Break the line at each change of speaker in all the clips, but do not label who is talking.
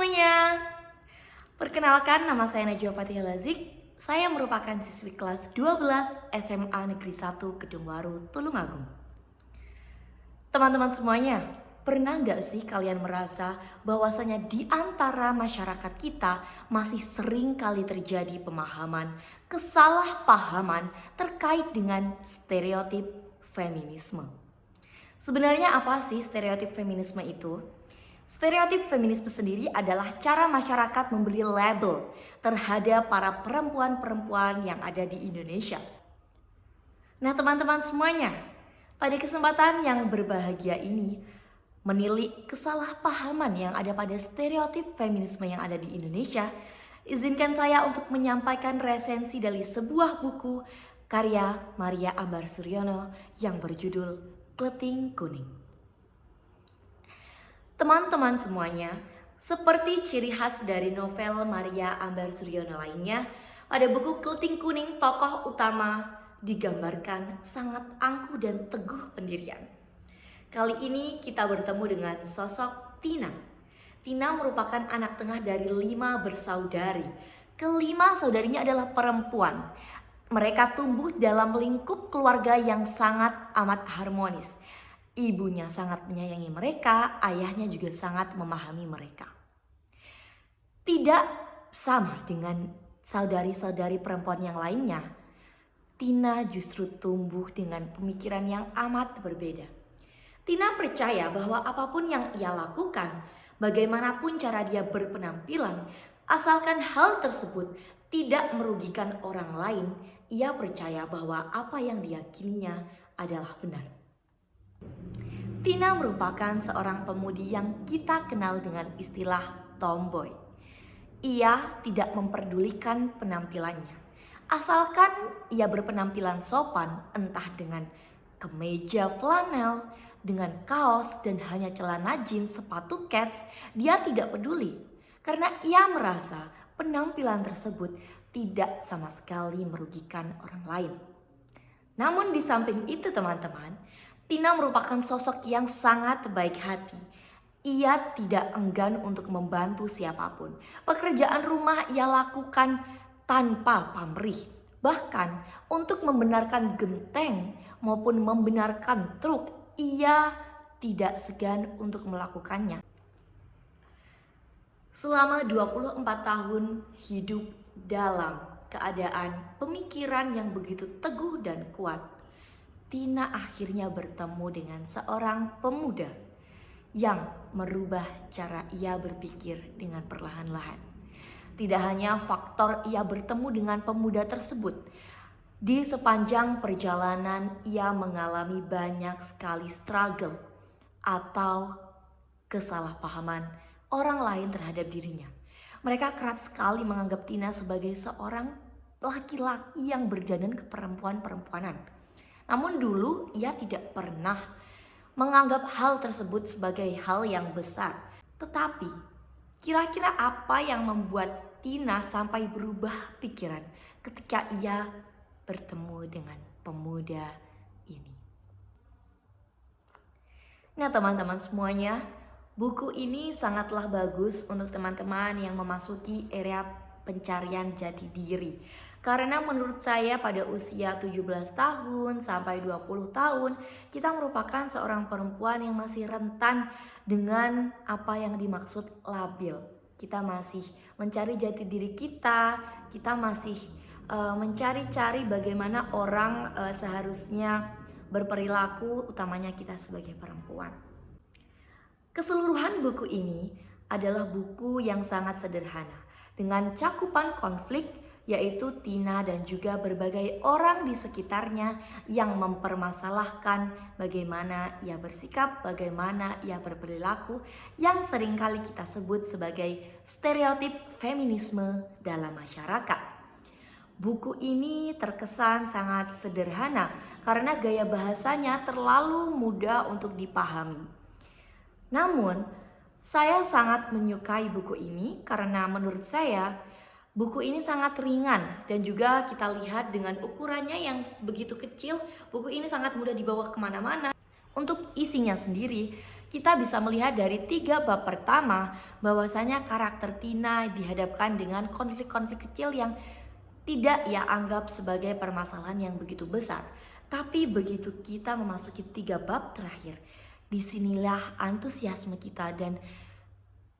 semuanya. Perkenalkan, nama saya Najwa Fatihah Lazik. Saya merupakan siswi kelas 12 SMA Negeri 1 Kedungwaru, Tulungagung. Teman-teman semuanya, pernah nggak sih kalian merasa bahwasanya di antara masyarakat kita masih sering kali terjadi kesalahpahaman terkait dengan stereotip feminisme? Sebenarnya apa sih stereotip feminisme itu? Stereotip feminisme sendiri adalah cara masyarakat memberi label terhadap para perempuan-perempuan yang ada di Indonesia. Nah teman-teman semuanya, pada kesempatan yang berbahagia ini, menilik kesalahpahaman yang ada pada stereotip feminisme yang ada di Indonesia, izinkan saya untuk menyampaikan resensi dari sebuah buku karya Maria Ambar Suryono yang berjudul Kleting Kuning. Teman-teman semuanya, seperti ciri khas dari novel Maria Ambar Suryono lainnya, pada buku Kleting Kuning tokoh utama digambarkan sangat angkuh dan teguh pendirian. Kali ini kita bertemu dengan sosok Tina. Tina merupakan anak tengah dari 5 bersaudari. Kelima saudarinya adalah perempuan. Mereka tumbuh dalam lingkup keluarga yang sangat amat harmonis. Ibunya sangat menyayangi mereka, ayahnya juga sangat memahami mereka. Tidak sama dengan saudari-saudari perempuan yang lainnya, Tina justru tumbuh dengan pemikiran yang amat berbeda. Tina percaya bahwa apapun yang ia lakukan, bagaimanapun cara dia berpenampilan, asalkan hal tersebut tidak merugikan orang lain, ia percaya bahwa apa yang diyakininya adalah benar. Tina merupakan seorang pemudi yang kita kenal dengan istilah tomboy. Ia tidak memperdulikan penampilannya, asalkan ia berpenampilan sopan, entah dengan kemeja flanel, dengan kaos dan hanya celana jeans, sepatu kets, dia tidak peduli. Karena ia merasa penampilan tersebut tidak sama sekali merugikan orang lain. Namun di samping itu teman-teman, Tina merupakan sosok yang sangat baik hati. Ia tidak enggan untuk membantu siapapun. Pekerjaan rumah ia lakukan tanpa pamrih. Bahkan untuk membenarkan genteng maupun membenarkan truk, ia tidak segan untuk melakukannya. Selama 24 tahun hidup dalam keadaan pemikiran yang begitu teguh dan kuat, Tina akhirnya bertemu dengan seorang pemuda yang merubah cara ia berpikir dengan perlahan-lahan. Tidak hanya faktor ia bertemu dengan pemuda tersebut, di sepanjang perjalanan ia mengalami banyak sekali struggle atau kesalahpahaman orang lain terhadap dirinya. Mereka kerap sekali menganggap Tina sebagai seorang laki-laki yang berdandan ke perempuan-perempuanan. Namun dulu ia tidak pernah menganggap hal tersebut sebagai hal yang besar. Tetapi kira-kira apa yang membuat Tina sampai berubah pikiran ketika ia bertemu dengan pemuda ini? Nah teman-teman semuanya, buku ini sangatlah bagus untuk teman-teman yang memasuki area pencarian jati diri. Karena menurut saya pada usia 17 tahun sampai 20 tahun, kita merupakan seorang perempuan yang masih rentan dengan apa yang dimaksud labil. Kita masih mencari jati diri kita masih mencari-cari bagaimana orang seharusnya berperilaku, utamanya kita sebagai perempuan. Keseluruhan buku ini adalah buku yang sangat sederhana dengan cakupan konflik, yaitu Tina dan juga berbagai orang di sekitarnya yang mempermasalahkan bagaimana ia bersikap, bagaimana ia berperilaku, yang seringkali kita sebut sebagai stereotip feminisme dalam masyarakat. Buku ini terkesan sangat sederhana karena gaya bahasanya terlalu mudah untuk dipahami. Namun, saya sangat menyukai buku ini karena menurut saya buku ini sangat ringan dan juga kita lihat dengan ukurannya yang begitu kecil, buku ini sangat mudah dibawa kemana-mana. Untuk isinya sendiri, kita bisa melihat dari 3 bab pertama bahwasanya karakter Tina dihadapkan dengan konflik-konflik kecil yang tidak ia anggap sebagai permasalahan yang begitu besar. Tapi begitu kita memasuki 3 bab terakhir, disinilah antusiasme kita dan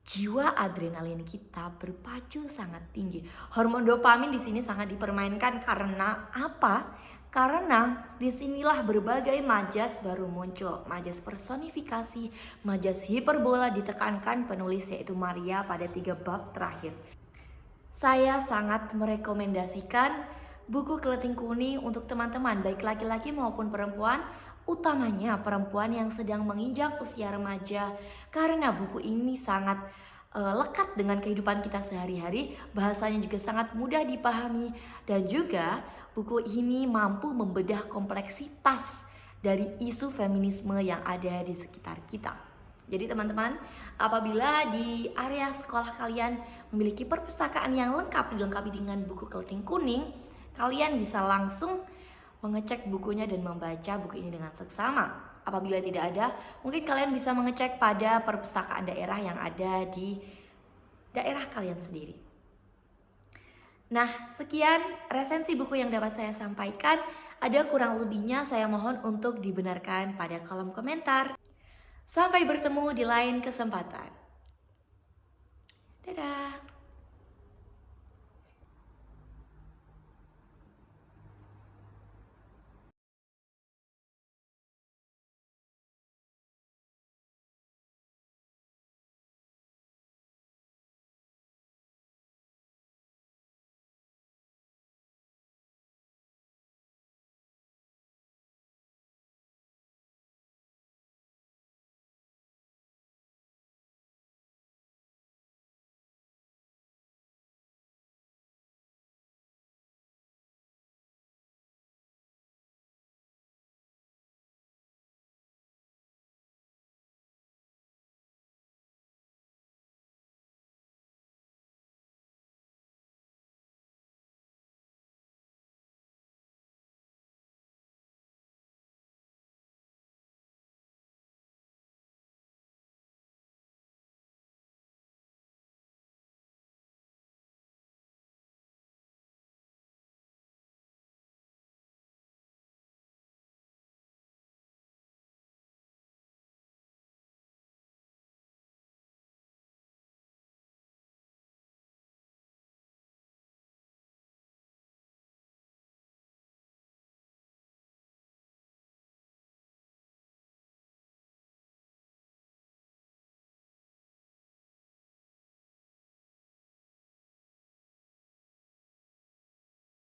jiwa adrenalin kita berpacu sangat tinggi. Hormon dopamin di sini sangat dipermainkan karena apa? Karena disinilah berbagai majas baru muncul. Majas personifikasi, majas hiperbola ditekankan penulis yaitu Maria pada 3 bab terakhir. Saya sangat merekomendasikan buku Keleting Kuning untuk teman-teman baik laki-laki maupun perempuan, utamanya perempuan yang sedang menginjak usia remaja, karena buku ini sangat lekat dengan kehidupan kita sehari-hari, bahasanya juga sangat mudah dipahami, dan juga buku ini mampu membedah kompleksitas dari isu feminisme yang ada di sekitar kita. Jadi teman-teman, apabila di area sekolah kalian memiliki perpustakaan yang lengkap dilengkapi dengan buku Keleting Kuning, kalian bisa langsung mengecek bukunya dan membaca buku ini dengan seksama. Apabila tidak ada, mungkin kalian bisa mengecek pada perpustakaan daerah yang ada di daerah kalian sendiri. Nah, sekian resensi buku yang dapat saya sampaikan. Ada kurang lebihnya saya mohon untuk dibenarkan pada kolom komentar. Sampai bertemu di lain kesempatan. Dadah.